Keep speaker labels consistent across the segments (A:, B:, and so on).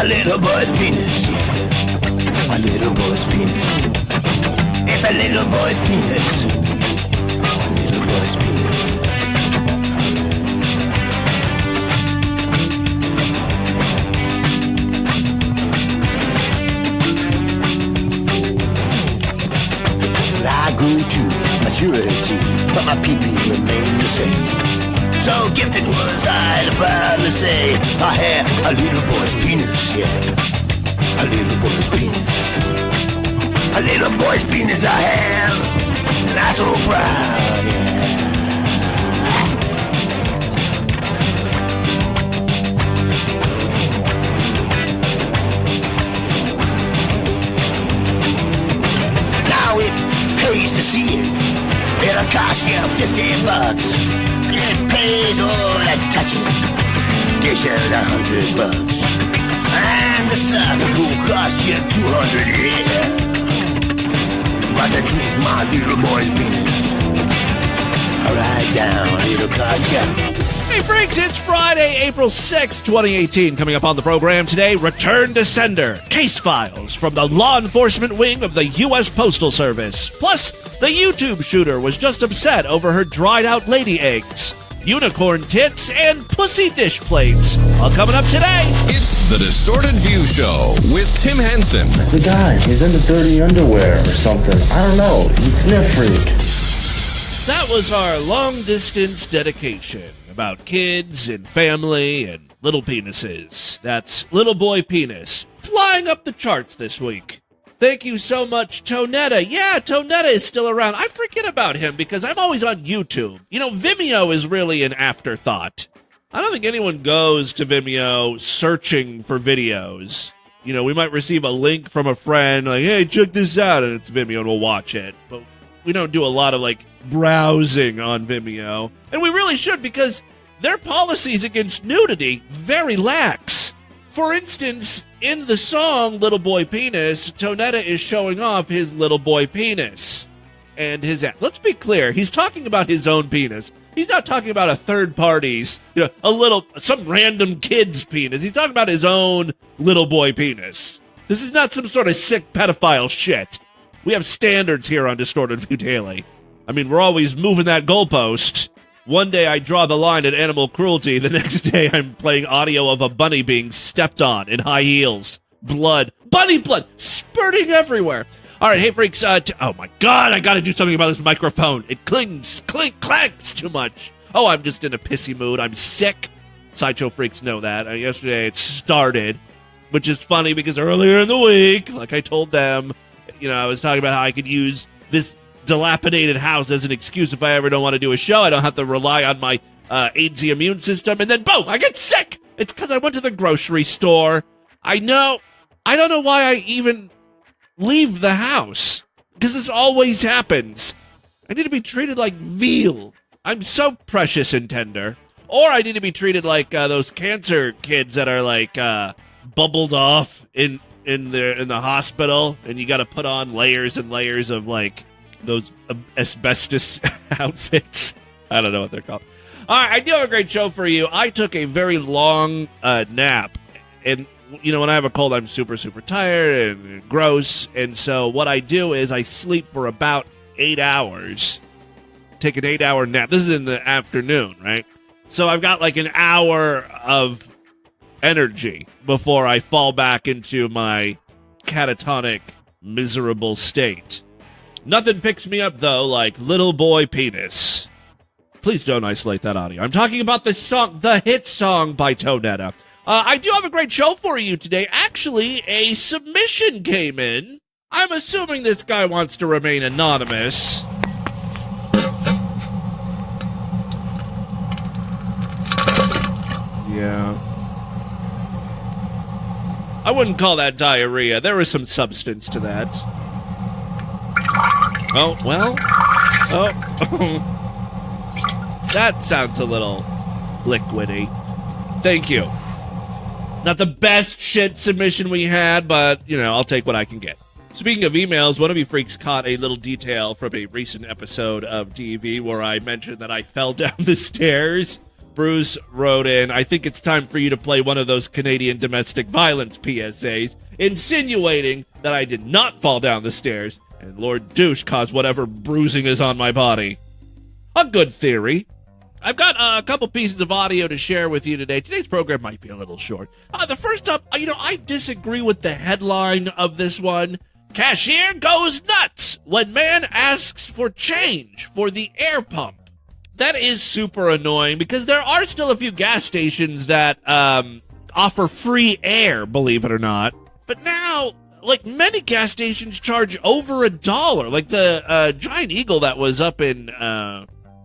A: a little boy's penis, yeah. A little boy's penis. It's a little boy's penis. A little boy's penis. I grew to maturity, but my pee-pee remained the same. So gifted was I to proudly say I had a little boy's penis, yeah. A little boy's penis. A little boy's penis I have, and I'm so proud, yeah. Now it pays to see it. It'll cost you $50. It pays all that touching it. Dish out $100. And the sucker will cost you $200, yeah. But to treat my little boy's penis. Alright down, it'll cost you.
B: Hey freaks, it's Friday, April 6th, 2018. Coming up on the program today, Return to Sender, case files from the law enforcement wing of the U.S. Postal Service. Plus, the YouTube shooter was just upset over her dried-out lady eggs, unicorn tits, and pussy dish plates. All coming up today.
C: It's the Distorted View Show with Tim Henson.
D: The guy, he's into dirty underwear or something. I don't know. He's sniff freak.
B: That was our long-distance dedication about kids and family and little penises. That's Little Boy Penis, flying up the charts this week. Thank you so much, Tonetta. Yeah, Tonetta is still around. I forget about him because I'm always on YouTube. You know, Vimeo is really an afterthought. I don't think anyone goes to Vimeo searching for videos. You know, we might receive a link from a friend, like, hey, check this out, and it's Vimeo, and we'll watch it. But we don't do a lot of, like, browsing on Vimeo. And we really should, because their policies against nudity very lax. For instance, in the song Little Boy Penis, Tonetta is showing off his little boy penis and his ass. Let's be clear, he's talking about his own penis. He's not talking about a third party's, some random kid's penis. He's talking about his own little boy penis. This is not some sort of sick pedophile shit. We have standards here on Distorted View Daily. I mean, we're always moving that goalpost. One day I draw the line at animal cruelty. The next day I'm playing audio of a bunny being stepped on in high heels. Blood. Bunny blood spurting everywhere. All right, hey, freaks. Oh, my God, I got to do something about this microphone. It clanks too much. Oh, I'm just in a pissy mood. I'm sick. Sideshow freaks know that. Yesterday it started, which is funny because earlier in the week, like I told them, I was talking about how I could use this dilapidated house as an excuse if I ever don't want to do a show. I don't have to rely on my AIDS immune system, and then boom, I get sick. It's because I went to the grocery store. I don't know why I even leave the house, because this always happens. I need to be treated like veal. I'm so precious and tender. Or I need to be treated like those cancer kids that are like bubbled off in the hospital, and you got to put on layers and layers of like those asbestos outfits. I don't know what they're called. All right, I do have a great show for you. I took a very long nap, and when I have a cold, I'm super, super tired and gross, and so what I do is I sleep for about 8 hours, take an 8-hour nap. This is in the afternoon, right? So I've got like an hour of energy before I fall back into my catatonic, miserable state. Nothing picks me up, though, like Little Boy Penis. Please don't isolate that audio. I'm talking about the hit song by Tonetta. I do have a great show for you today. Actually, a submission came in. I'm assuming this guy wants to remain anonymous. Yeah. I wouldn't call that diarrhea. There was some substance to that. Oh, well. Oh. That sounds a little liquidy. Thank you. Not the best shit submission we had, but, I'll take what I can get. Speaking of emails, one of you freaks caught a little detail from a recent episode of DV where I mentioned that I fell down the stairs Bruce wrote in, I think it's time for you to play one of those Canadian domestic violence PSAs, insinuating that I did not fall down the stairs and Lord Douche caused whatever bruising is on my body. A good theory. I've got a couple pieces of audio to share with you today. Today's program might be a little short. The first up, I disagree with the headline of this one. Cashier goes nuts when man asks for change for the air pump. That is super annoying because there are still a few gas stations that offer free air, believe it or not. But now, like, many gas stations charge over $1. Like the Giant Eagle that was up in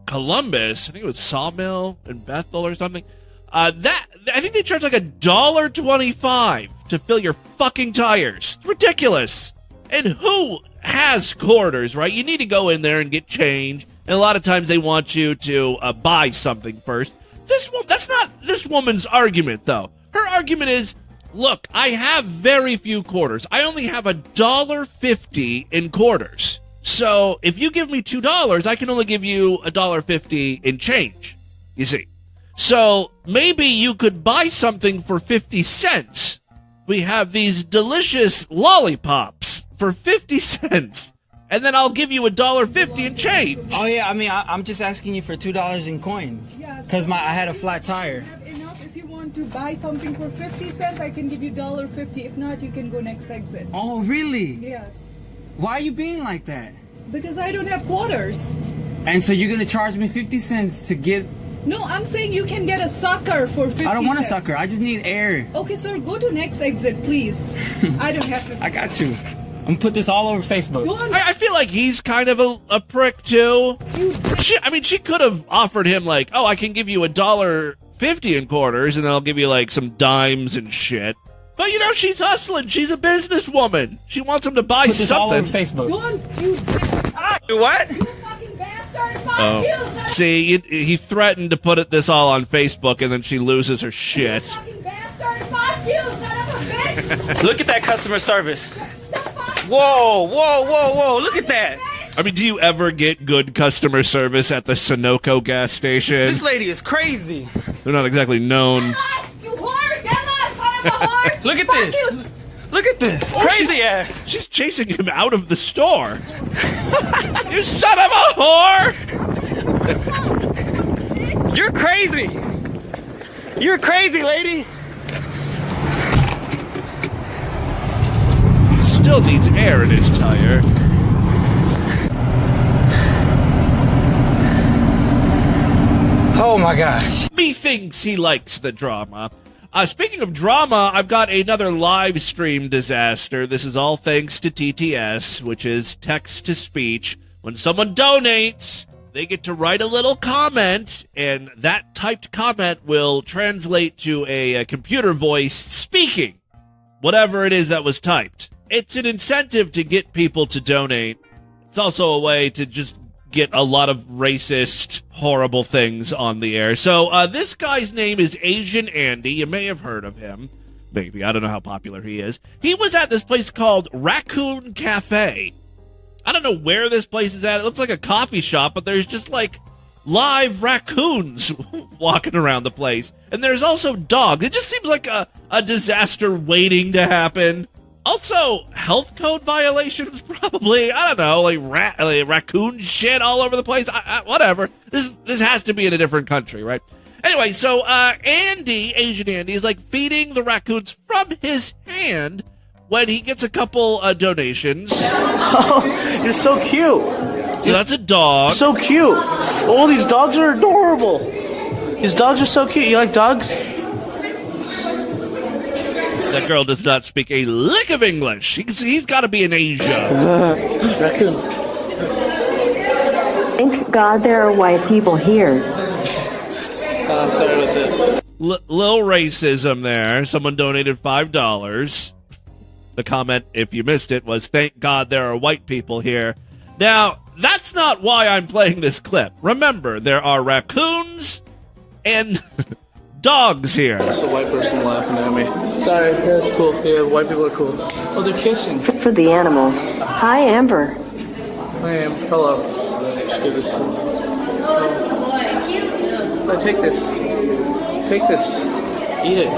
B: Columbus, I think it was Sawmill in Bethel or something. I think they charge like $1.25 to fill your fucking tires. It's ridiculous. And who has quarters, right? You need to go in there and get change. And a lot of times they want you to buy something first. That's not this woman's argument, though. Her argument is, look, I have very few quarters. I only have $1.50 in quarters. So if you give me $2, I can only give you $1.50 in change, you see. So maybe you could buy something for 50 cents. We have these delicious lollipops for 50 cents. And then I'll give you $1.50 in change.
E: Oh, yeah, I mean, I'm just asking you for $2 in coins. Because I had a flat tire.
F: Enough. If you want to buy something for 50 cents, I can give you $1.50. If not, you can go next exit.
E: Oh, really?
F: Yes.
E: Why are you being like that?
F: Because I don't have quarters.
E: And so you're going to charge me 50 cents to get...
F: No, I'm saying you can get a sucker for 50 cents.
E: I don't want a sucker. I just need air.
F: Okay, sir, go to next exit, please. I don't have to.
E: I got you. I'm going to put this all over Facebook.
B: I feel like he's kind of a prick, too. She could have offered him, like, I can give you $1.50 in quarters, and then I'll give you, like, some dimes and shit. But, she's hustling. She's a businesswoman. She wants him to buy
E: put this
B: something.
E: All over Facebook.
F: What?
E: You
F: fucking bastard! Fuck you!
B: See, he threatened to put this all on Facebook, and then she loses her shit.
F: You fucking bastard! Fuck you, son of a bitch!
E: Look at that customer service. Whoa, whoa, whoa, whoa, look at that.
B: I mean, do you ever get good customer service at the Sunoco gas station?
E: This lady is crazy.
B: They're not exactly known.
F: Get lost, you whore! Get lost, son of a whore!
E: Look at
F: Fuck
E: this.
F: You.
E: Look at this. Crazy ass.
B: She's chasing him out of the store. You son of a whore!
E: You're crazy. You're crazy, lady.
B: He still needs air in his tire.
E: Oh my gosh.
B: Methinks he likes the drama. Speaking of drama, I've got another live stream disaster. This is all thanks to TTS, which is text-to-speech. When someone donates, they get to write a little comment, and that typed comment will translate to a computer voice speaking whatever it is that was typed. It's an incentive to get people to donate. It's also a way to just get a lot of racist, horrible things on the air. So this guy's name is Asian Andy. You may have heard of him. Maybe. I don't know how popular he is. He was at this place called Raccoon Cafe. I don't know where this place is at. It looks like a coffee shop, but there's just like live raccoons walking around the place. And there's also dogs. It just seems like a disaster waiting to happen. Also, health code violations, probably. I don't know, like raccoon shit all over the place. Whatever. This has to be in a different country, right? Anyway, so Asian Andy, is like feeding the raccoons from his hand when he gets a couple donations.
G: Oh, you're so cute.
B: So that's a dog.
G: So cute. Oh, these dogs are adorable. These dogs are so cute. You like dogs?
B: That girl does not speak a lick of English. He's got to be in Asia.
G: Raccoon.
H: Thank God there are white people here.
G: Sorry about that.
B: Little racism there. Someone donated $5. The comment, if you missed it, was, thank God there are white people here. Now, that's not why I'm playing this clip. Remember, there are raccoons and dogs here.
G: That's a white person laughing at me. Sorry, that's cool. Yeah, white people are cool. Oh, they're kissing.
H: Good for the animals. Hi, Amber.
G: Hi, Am. Hello. Just give this. I take this. Take this. Eat it.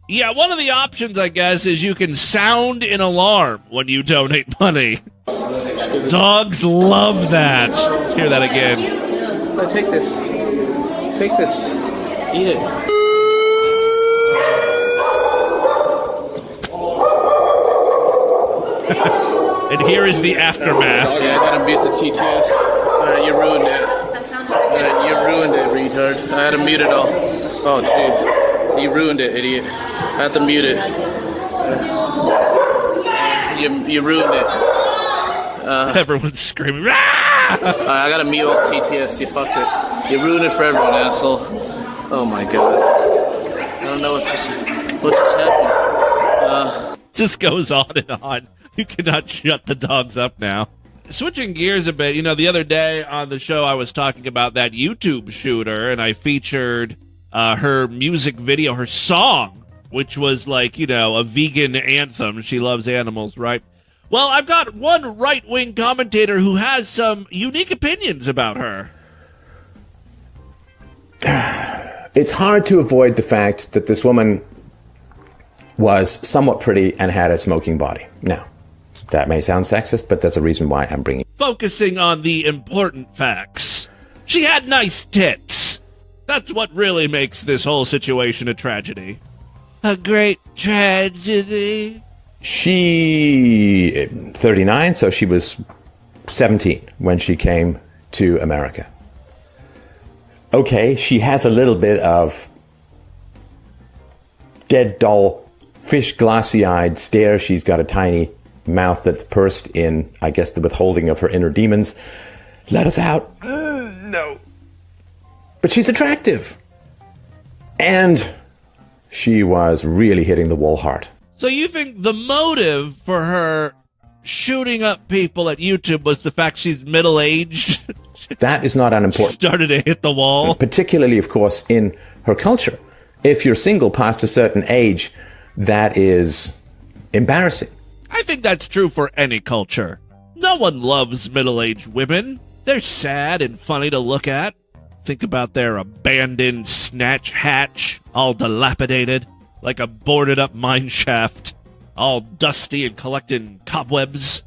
B: Yeah, one of the options, I guess, is you can sound an alarm when you donate money. Dogs love that. Let's hear that again.
G: Take this. Take this. Eat it.
B: And here is the aftermath.
G: Yeah, I gotta mute the TTS. You ruined it. You ruined it, retard. I had to mute it all. Oh, jeez. You ruined it, idiot. I had to mute it. You ruined it.
B: Everyone's screaming. Ah!
G: I gotta mute all TTS. You fucked it. You ruined it for everyone, asshole. Oh my god. I don't know what just happened.
B: Just goes on and on. You cannot shut the dogs up now. Switching gears a bit, the other day on the show I was talking about that YouTube shooter, and I featured her music video, her song, which was like, a vegan anthem. She loves animals, right? Well, I've got one right-wing commentator who has some unique opinions about her.
I: It's hard to avoid the fact that this woman was somewhat pretty and had a smoking body. Now, that may sound sexist, but that's a reason why I'm bringing...
B: Focusing on the important facts. She had nice tits. That's what really makes this whole situation a tragedy. A great tragedy.
I: She... 39, so she was 17 when she came to America. Okay, she has a little bit of dead doll, fish glassy-eyed stare. She's got a tiny mouth that's pursed in, I guess, the withholding of her inner demons. Let us out. No. But she's attractive. And she was really hitting the wall hard.
B: So you think the motive for her shooting up people at YouTube was the fact she's middle-aged?
I: That is not unimportant.
B: Started to hit the wall.
I: Particularly, of course, in her culture. If you're single past a certain age, that is embarrassing.
B: I think that's true for any culture. No one loves middle-aged women. They're sad and funny to look at. Think about their abandoned snatch hatch, all dilapidated, like a boarded-up mine shaft, all dusty and collecting cobwebs.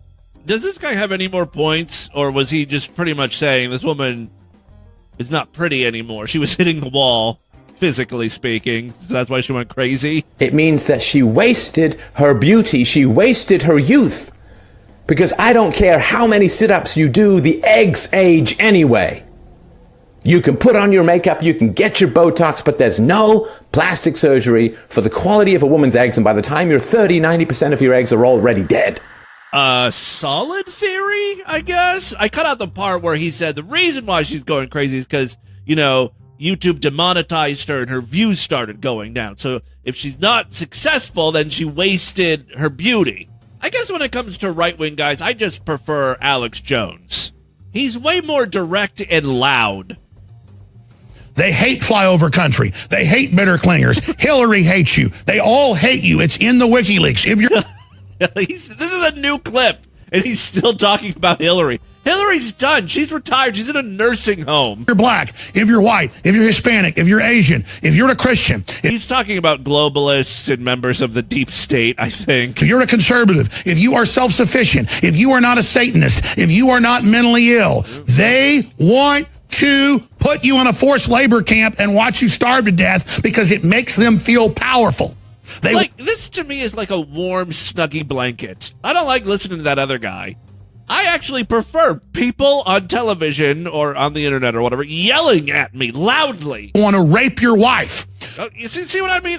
B: Does this guy have any more points, or was he just pretty much saying this woman is not pretty anymore? She was hitting the wall, physically speaking, so that's why she went crazy?
I: It means that she wasted her beauty, she wasted her youth. Because I don't care how many sit-ups you do, the eggs age anyway. You can put on your makeup, you can get your Botox, but there's no plastic surgery for the quality of a woman's eggs, and by the time you're 30, 90% of your eggs are already dead.
B: Solid theory, I guess. I cut out the part where he said the reason why she's going crazy is because, YouTube demonetized her and her views started going down. So if she's not successful, then she wasted her beauty. I guess when it comes to right-wing guys, I just prefer Alex Jones. He's way more direct and loud.
J: They hate flyover country. They hate bitter clingers. Hillary hates you. They all hate you. It's in the WikiLeaks. If you're...
B: This is a new clip, and he's still talking about Hillary. Hillary's done. She's retired. She's in a nursing home.
J: If you're black, if you're white, if you're Hispanic, if you're Asian, if you're a Christian.
B: He's talking about globalists and members of the deep state, I think.
J: If you're a conservative, if you are self-sufficient, if you are not a Satanist, if you are not mentally ill, they want to put you in a forced labor camp and watch you starve to death because it makes them feel powerful.
B: This to me is like a warm, snuggy blanket. I don't like listening to that other guy. I actually prefer people on television or on the internet or whatever yelling at me loudly.
J: Want to rape your wife.
B: You see what I mean?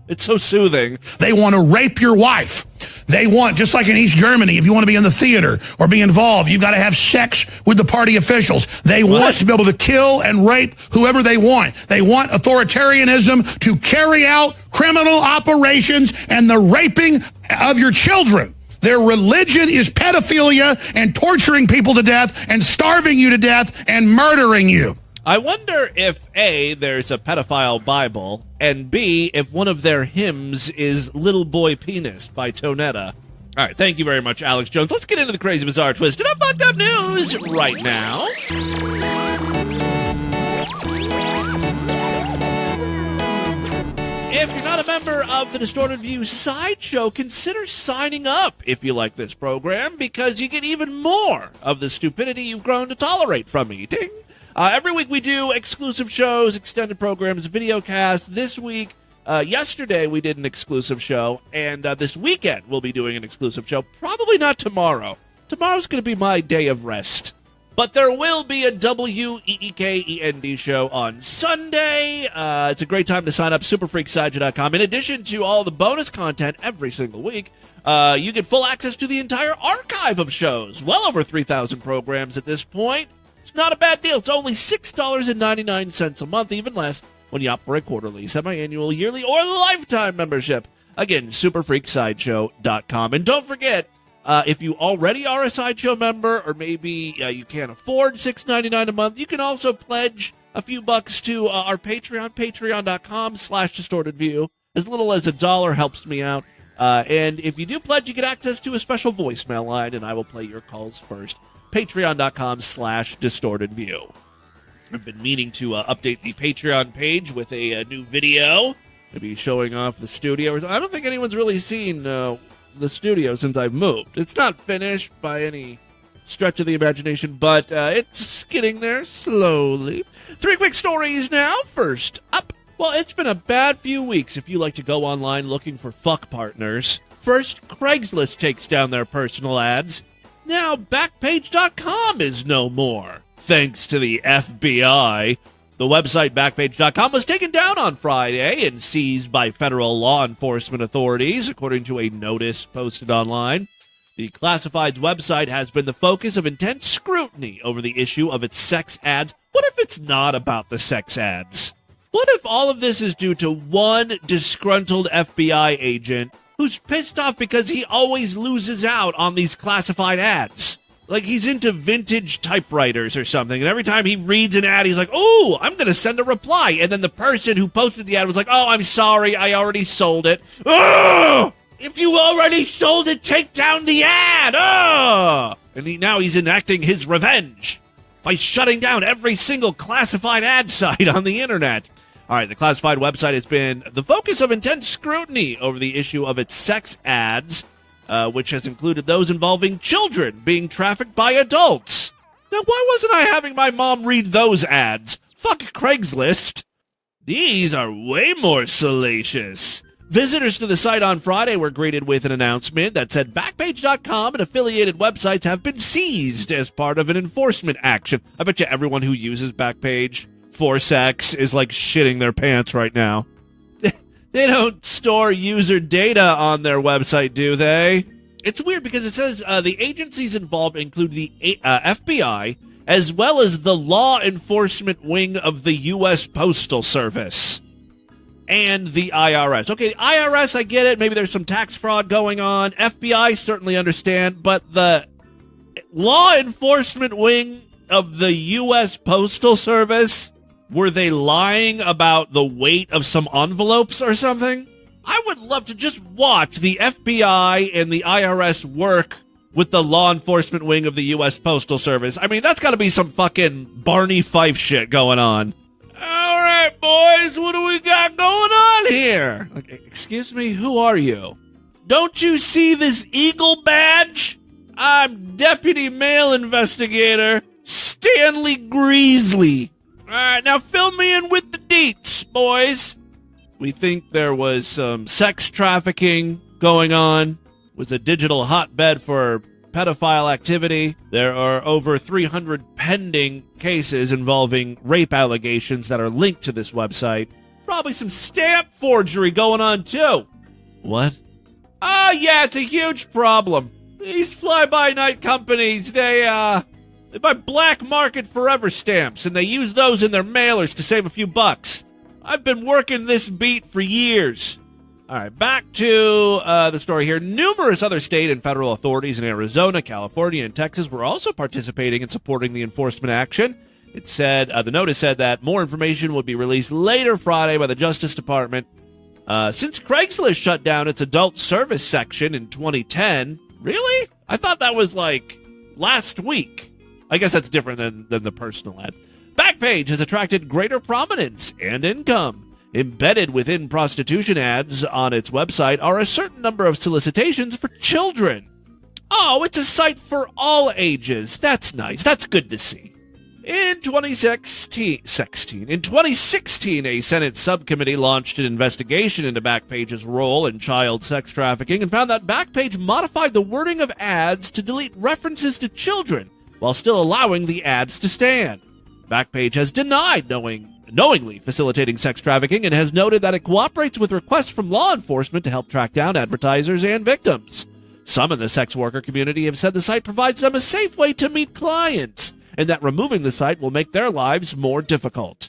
B: It's so soothing.
J: They want to rape your wife. They want, just like in East Germany, if you want to be in the theater or be involved, you've got to have sex with the party officials. They want to be able to kill and rape whoever they want. They want authoritarianism to carry out criminal operations and the raping of your children. Their religion is pedophilia and torturing people to death and starving you to death and murdering you.
B: I wonder if A, there's a pedophile Bible, and B, if one of their hymns is Little Boy Penis by Tonetta. All right, thank you very much, Alex Jones. Let's get into the crazy, bizarre, twisted up, fucked up news right now. If you're not a member of the Distorted View Sideshow, consider signing up if you like this program, because you get even more of the stupidity you've grown to tolerate from me. Ding! Every week we do exclusive shows, extended programs, video casts. This week, yesterday we did an exclusive show, and this weekend we'll be doing an exclusive show. Probably not tomorrow. Tomorrow's going to be my day of rest. But there will be a WEEKEND show on Sunday. It's a great time to sign up, superfreaksideshow.com. In addition to all the bonus content every single week, you get full access to the entire archive of shows. Well over 3,000 programs at this point. It's not a bad deal. It's only $6.99 a month, even less when you opt for a quarterly, semi-annual, yearly, or the lifetime membership. Again, superfreaksideshow.com. And don't forget, if you already are a Sideshow member, or maybe you can't afford $6.99 a month, you can also pledge a few bucks to our Patreon, patreon.com/distortedview. As little as $1 helps me out. And if you do pledge, you get access to a special voicemail line, and I will play your calls first. Patreon.com/distortedview. I've been meaning to update the Patreon page with a new video, maybe showing off the studio. I don't think anyone's really seen the studio since I've moved. It's not finished by any stretch of the imagination, but it's getting there slowly. 3 quick stories now. First up, well, it's been a bad few weeks if you like to go online looking for fuck partners. First, Craigslist takes down their personal ads. Now, Backpage.com is no more, thanks to the FBI. The website Backpage.com was taken down on Friday and seized by federal law enforcement authorities, according to a notice posted online. The classifieds website has been the focus of intense scrutiny over the issue of its sex ads. What if it's not about the sex ads? What if all of this is due to one disgruntled FBI agent who's pissed off because he always loses out on these classified ads? Like he's into vintage typewriters or something, and every time he reads an ad, he's like, oh, I'm going to send a reply. And then the person who posted the ad was like, oh, I'm sorry, I already sold it. Oh! If you already sold it, take down the ad. Oh! And now he's enacting his revenge by shutting down every single classified ad site on the internet. All right, the classified website has been the focus of intense scrutiny over the issue of its sex ads, which has included those involving children being trafficked by adults. Now, why wasn't I having my mom read those ads? Fuck Craigslist. These are way more salacious. Visitors to the site on Friday were greeted with an announcement that said Backpage.com and affiliated websites have been seized as part of an enforcement action. I bet you everyone who uses Backpage for sex is like shitting their pants right now. They don't store user data on their website, do they? It's weird because it says the agencies involved include the FBI as well as the law enforcement wing of the U.S. Postal Service and the IRS. Okay, IRS, I get it. Maybe there's some tax fraud going on. FBI, certainly understand. But the law enforcement wing of the U.S. Postal Service, were they lying about the weight of some envelopes or something? I would love to just watch the FBI and the IRS work with the law enforcement wing of the U.S. Postal Service. I mean, that's got to be some fucking Barney Fife shit going on. All right, boys, what do we got going on here? Like, excuse me, who are you? Don't you see this eagle badge? I'm Deputy Male Investigator Stanley Greasley. All right, now fill me in with the deets, boys. We think there was some sex trafficking going on. It was a digital hotbed for pedophile activity. There are over 300 pending cases involving rape allegations that are linked to this website. Probably some stamp forgery going on, too. What? Oh, yeah, it's a huge problem. These fly-by-night companies, they buy black market forever stamps, and they use those in their mailers to save a few bucks. I've been working this beat for years. All right, back to the story here. Numerous other state and federal authorities in Arizona, California, and Texas were also participating in supporting the enforcement action. It said, the notice said that more information would be released later Friday by the Justice Department. Since Craigslist shut down its adult service section in 2010, really? I thought that was like last week. I guess that's different than the personal ad. Backpage has attracted greater prominence and income. Embedded within prostitution ads on its website are a certain number of solicitations for children. Oh, it's a site for all ages. That's nice. That's good to see. In 2016, a Senate subcommittee launched an investigation into Backpage's role in child sex trafficking and found that Backpage modified the wording of ads to delete references to children while still allowing the ads to stand. Backpage has denied knowingly facilitating sex trafficking and has noted that it cooperates with requests from law enforcement to help track down advertisers and victims. Some in the sex worker community have said the site provides them a safe way to meet clients, and that removing the site will make their lives more difficult.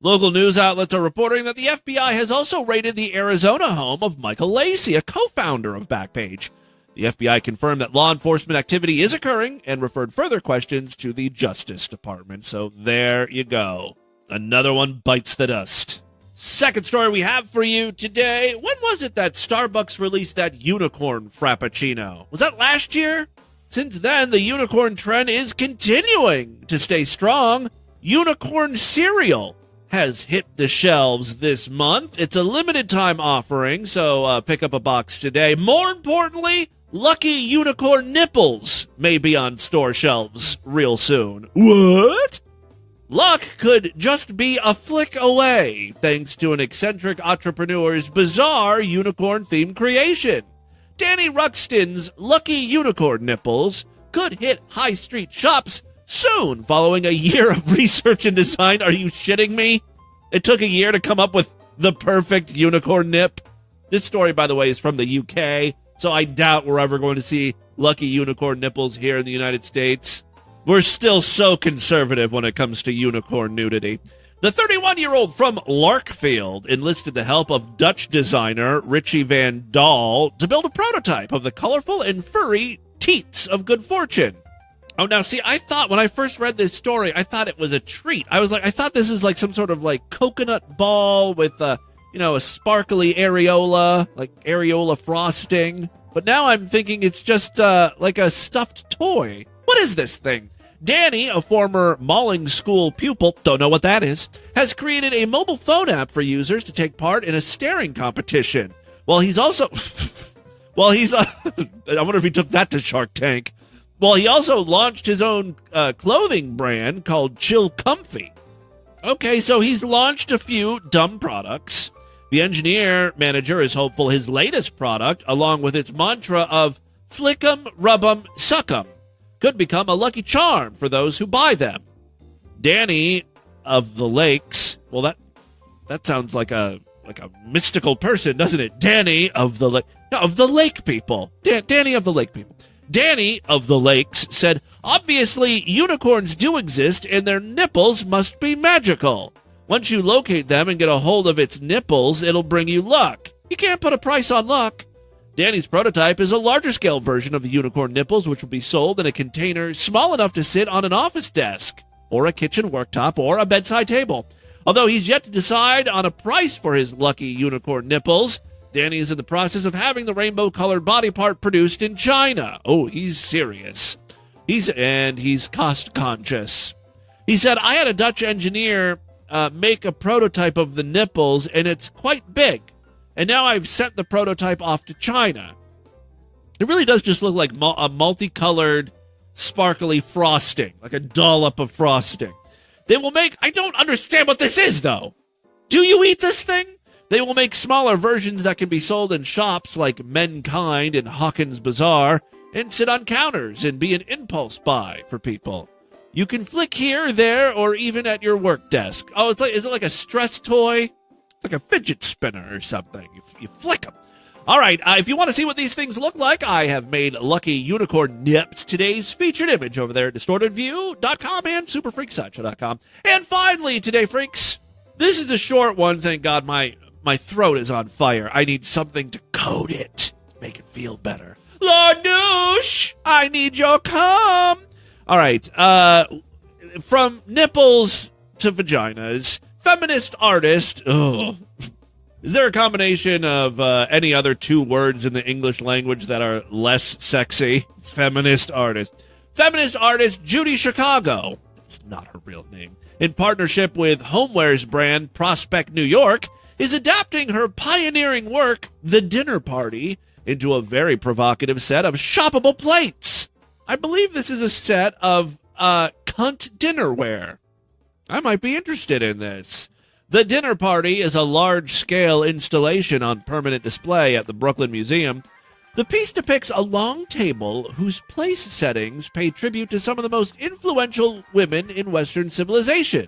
B: Local news outlets are reporting that the FBI has also raided the Arizona home of Michael Lacey, a co-founder of Backpage. The FBI confirmed that law enforcement activity is occurring and referred further questions to the Justice Department. So there you go. Another one bites the dust. Second story we have for you today. When was it that Starbucks released that unicorn frappuccino? Was that last year? Since then, the unicorn trend is continuing to stay strong. Unicorn cereal has hit the shelves this month. It's a limited time offering, so pick up a box today. More importantly, Lucky Unicorn nipples may be on store shelves real soon. What? Luck could just be a flick away, thanks to an eccentric entrepreneur's bizarre unicorn-themed creation. Danny Ruxton's Lucky Unicorn nipples could hit high street shops soon, following a year of research and design. Are you shitting me? It took a year to come up with the perfect unicorn nip. This story, by the way, is from the UK, so I doubt we're ever going to see Lucky Unicorn nipples here in the United States. We're still so conservative when it comes to unicorn nudity. The 31-year-old from Larkfield enlisted the help of Dutch designer Richie van Dahl to build a prototype of the colorful and furry Teats of good fortune. Oh, now, see, I thought when I first read this story, I thought it was a treat. I thought this is like some sort of like coconut ball with a sparkly areola, like areola frosting. But now I'm thinking it's just like a stuffed toy. What is this thing? Danny, a former Malling School pupil, don't know what that is, has created a mobile phone app for users to take part in a staring competition. I wonder if he took that to Shark Tank. Well, he also launched his own clothing brand called Chill Comfy. Okay, so he's launched a few dumb products. The engineer manager is hopeful his latest product, along with its mantra of flick 'em, rub 'em, suck 'em, could become a lucky charm for those who buy them. Danny of the Lakes, well, that sounds like a mystical person, doesn't it? Danny of the Lake people. Danny of the Lake people. Danny of the Lakes said, obviously, unicorns do exist and their nipples must be magical. Once you locate them and get a hold of its nipples, it'll bring you luck. You can't put a price on luck. Danny's prototype is a larger scale version of the unicorn nipples, which will be sold in a container small enough to sit on an office desk, or a kitchen worktop, or a bedside table. Although he's yet to decide on a price for his lucky unicorn nipples, Danny is in the process of having the rainbow-colored body part produced in China. Oh, he's serious. He's cost-conscious. He said, I had a Dutch engineer make a prototype of the nipples, and it's quite big. And now I've sent the prototype off to China. It really does just look like a multicolored, sparkly frosting, like a dollop of frosting. They will make... I don't understand what this is, though. Do you eat this thing? They will make smaller versions that can be sold in shops like Menkind and Hawkins Bazaar and sit on counters and be an impulse buy for people. You can flick here, there, or even at your work desk. Oh, is it like a stress toy? Like a fidget spinner or something. You flick them. All right, if you want to see what these things look like, I have made Lucky Unicorn Nips today's featured image over there at distortedview.com and superfreaksideshow.com. And finally, today, freaks, this is a short one. Thank God my throat is on fire. I need something to coat it, make it feel better. Lord Douche, I need your cum. All right, from nipples to vaginas, feminist artist. Oh, is there a combination of any other two words in the English language that are less sexy? Feminist artist. Feminist artist Judy Chicago. It's not her real name. In partnership with homewares brand Prospect New York, is adapting her pioneering work, The Dinner Party, into a very provocative set of shoppable plates. I believe this is a set of cunt dinnerware. I might be interested in this. The Dinner Party is a large-scale installation on permanent display at the Brooklyn Museum. The piece depicts a long table whose place settings pay tribute to some of the most influential women in Western civilization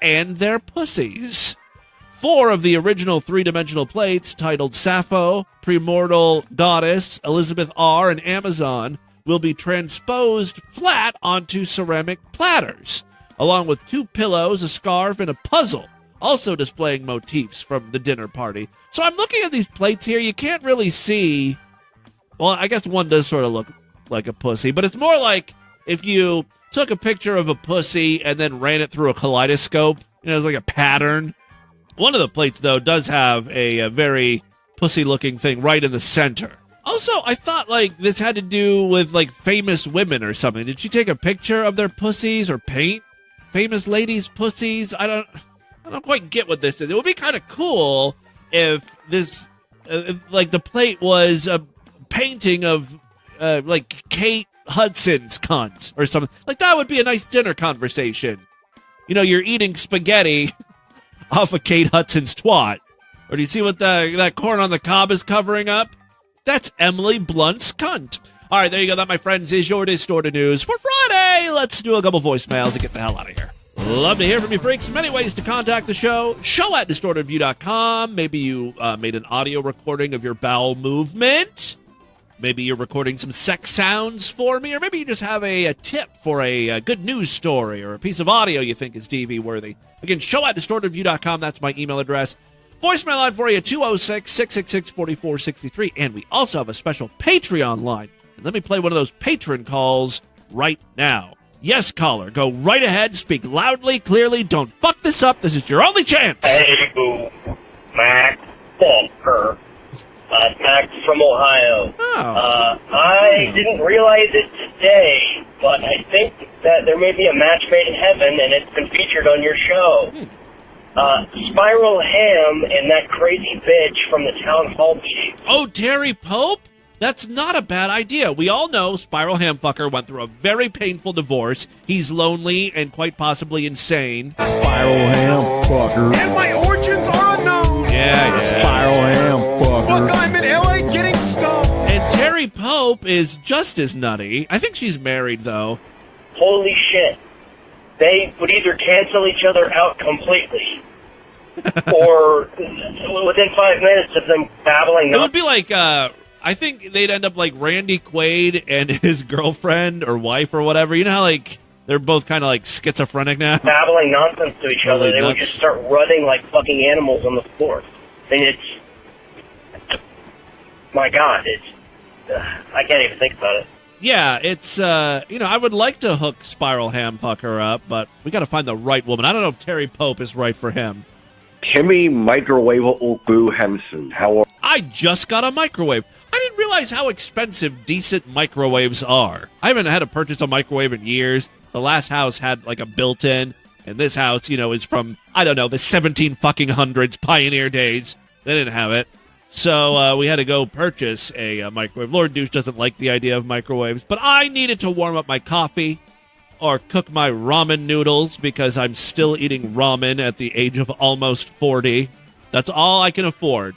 B: and their pussies. 4 of the original 3-dimensional plates, titled Sappho, Premortal Goddess, Elizabeth R., and Amazon, will be transposed flat onto ceramic platters, along with 2 pillows, a scarf, and a puzzle, also displaying motifs from The Dinner Party. So I'm looking at these plates here. You can't really see... Well, I guess one does sort of look like a pussy, but it's more like if you took a picture of a pussy and then ran it through a kaleidoscope. It's like a pattern. One of the plates, though, does have a very pussy-looking thing right in the center. Also, I thought, this had to do with, famous women or something. Did she take a picture of their pussies or paint famous ladies' pussies? I don't quite get what this is. It would be kind of cool if this, the plate was a painting of Kate Hudson's cunt or something. That would be a nice dinner conversation. You're eating spaghetti off of Kate Hudson's twat. Or do you see what that corn on the cob is covering up? That's Emily Blunt's cunt. All right, there you go. That, my friends, is your Distorted News for Friday. Let's do a couple voicemails and get the hell out of here. Love to hear from you, freaks. Many ways to contact the show. show@distortedview.com. Maybe you made an audio recording of your bowel movement. Maybe you're recording some sex sounds for me, or maybe you just have a tip for a good news story or a piece of audio you think is DV-worthy. Again, show@distortedview.com. That's my email address. Voicemail line for you, 206-666-4463. And we also have a special Patreon line. And let me play one of those patron calls right now. Yes, caller, go right ahead. Speak loudly, clearly. Don't fuck this up. This is your only chance.
K: Hey, boo. Mac Falker. Max from Ohio. I didn't realize it today, but I think that there may be a match made in heaven, and it's been featured on your show. Spiral Ham and that crazy bitch from the town hall meeting.
B: Oh, Terry Pope? That's not a bad idea. We all know Spiral Hamfucker went through a very painful divorce. He's lonely and quite possibly insane.
L: Spiral Hamfucker.
M: And my origins are unknown.
B: Yeah.
L: Spiral Hamfucker.
M: Look, I'm in LA getting stoned.
B: And Terry Pope is just as nutty. I think she's married, though.
K: Holy shit. They would either cancel each other out completely or within 5 minutes of them babbling.
B: It would be like, I think they'd end up like Randy Quaid and his girlfriend or wife or whatever. You know how they're both kind of like schizophrenic now?
K: Babbling nonsense to each other. They would just start running like fucking animals on the floor. I mean, my God, I can't even think about it.
B: Yeah, it's, I would like to hook Spiral Hamfucker up, but we got to find the right woman. I don't know if Terry Pope is right for him.
N: Timmy Microwave Boo Henson, how are
B: I just got a microwave. I didn't realize how expensive decent microwaves are. I haven't had to purchase a microwave in years. The last house had like a built-in, and this house, is from, I don't know, the 1700s pioneer days. They didn't have it. So we had to go purchase a microwave. Lord Douche doesn't like the idea of microwaves, but I needed to warm up my coffee or cook my ramen noodles because I'm still eating ramen at the age of almost 40. That's all I can afford.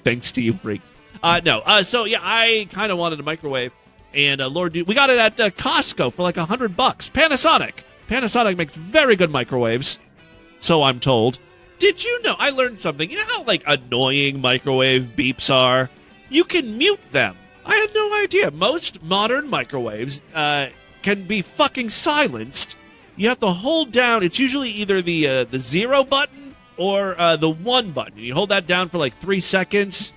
B: Thanks to you freaks. So yeah, I kind of wanted a microwave, and Lord Douche, we got it at Costco for like $100. Panasonic. Panasonic makes very good microwaves, so I'm told. Did you know, I learned something. You know how, annoying microwave beeps are? You can mute them. I had no idea. Most modern microwaves can be fucking silenced. You have to hold down, it's usually either the 0 button or the 1 button. You hold that down for 3 seconds,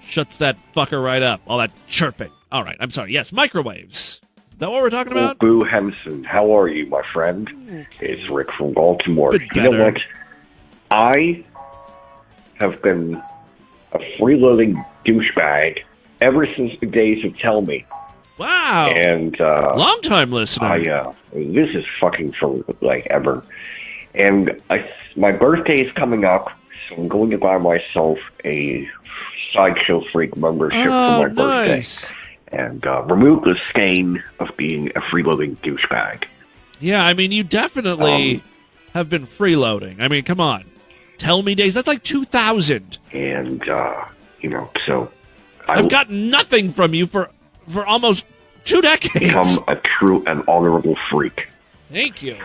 B: shuts that fucker right up. All that chirping. All right, I'm sorry. Yes, microwaves. Is that what we're talking about?
N: Boo Henson, how are you, my friend?
B: Okay.
N: It's Rick from Baltimore.
B: Bit
N: You know
B: better.
N: what? I have been a freeloading douchebag ever since the days of Tell Me.
B: Wow.
N: And
B: long-time listener.
N: This is fucking for ever. And my birthday is coming up, So I'm going to buy myself a Sideshow Freak membership for my birthday.
B: Nice.
N: And remove the stain of being a freeloading douchebag.
B: Yeah, I mean, you definitely have been freeloading. I mean, come on. Tell Me Days, that's like 2000.
N: And, so...
B: I've gotten nothing from you for almost 2 decades.
N: Become a true and honorable freak.
B: Thank you.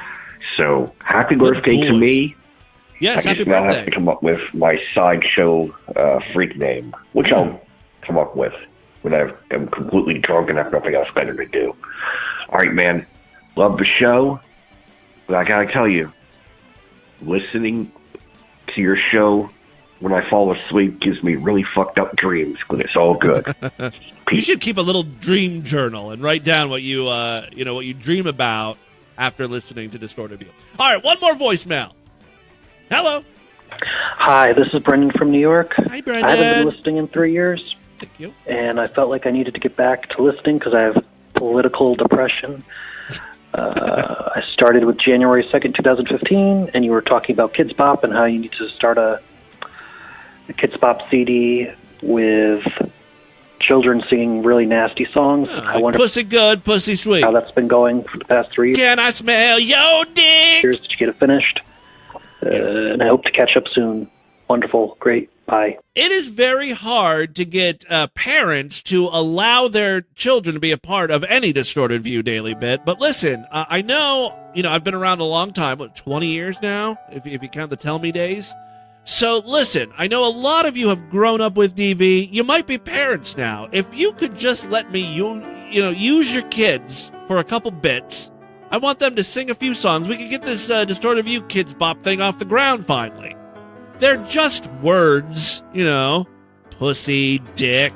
N: So, happy birthday to me.
B: Yes, happy
N: I now
B: birthday.
N: have to come up with my Sideshow freak name, which I'll come up with when I'm completely drunk and have nothing else better to do. All right, man. Love the show. But I gotta tell you, listening to your show when I fall asleep gives me really fucked up dreams, but it's all good.
B: You should keep a little dream journal and write down what you what you dream about after listening to Distorted View. All right, one more voicemail. Hello.
O: Hi, this is Brendan from New York.
B: Hi, Brendan.
O: I haven't been listening in 3 years.
B: Thank you.
O: And I felt like I needed to get back to listening because I have political depression. I started with January 2nd, 2015, and you were talking about Kids Bop and how you need to start a Kids Bop CD with children singing really nasty songs. I wonder
B: Pussy good, pussy sweet.
O: how that's been going for the past 3 years.
B: Can I smell your dick?
O: Did you get it finished? And I hope to catch up soon. Wonderful. Great. Bye.
B: It is very hard to get parents to allow their children to be a part of any Distorted View Daily Bit. But listen, I know, I've been around a long time, 20 years now, if you count the Tell Me days. So listen, I know a lot of you have grown up with DV. You might be parents now. If you could just let me, use your kids for a couple bits. I want them to sing a few songs. We could get this Distorted View Kids Bop thing off the ground finally. They're just words, pussy, dick,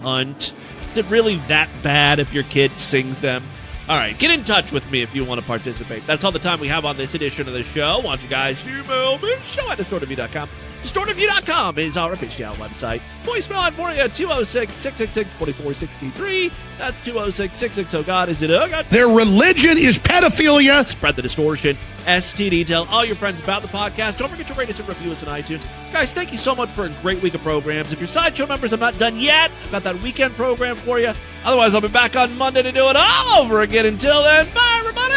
B: cunt. Is it really that bad if your kid sings them? All right, get in touch with me if you want to participate. That's all the time we have on this edition of the show. Want you guys to email me, show@distortedview.com. Distortedview.com is our official website. Voicemail on for you, 206-666-4463. That's 206-660-GOD. Is it God?
J: Their religion is pedophilia.
B: Spread the distortion. STD. Tell all your friends about the podcast. Don't forget to rate us and review us on iTunes. Guys, thank you so much for a great week of programs. If you're Sideshow members, I'm not done yet. I've got that weekend program for you. Otherwise, I'll be back on Monday to do it all over again. Until then, bye, everybody.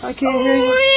F: I can't hear you.